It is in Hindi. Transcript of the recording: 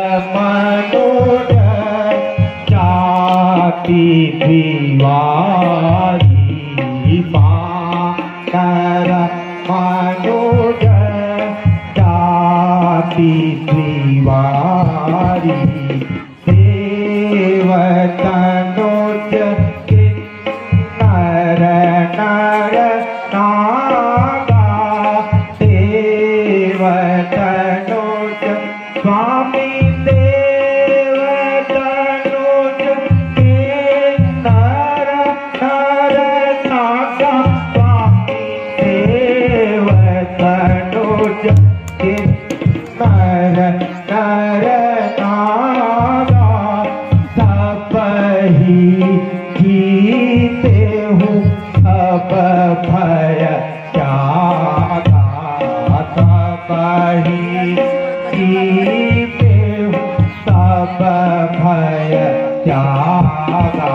मनोज जाति दीवारी पाकर मनोज जाति दीवारी देवतनुज किन्नर नर नागा देवतनुज स्वामी देवतनुज किन्नर नर नागा स्वामी देवतनुज किन्नर नर नागा सब ही जीते हूँ अब भय त्यागा सब ही जीते हूँ सब भय त्यागा।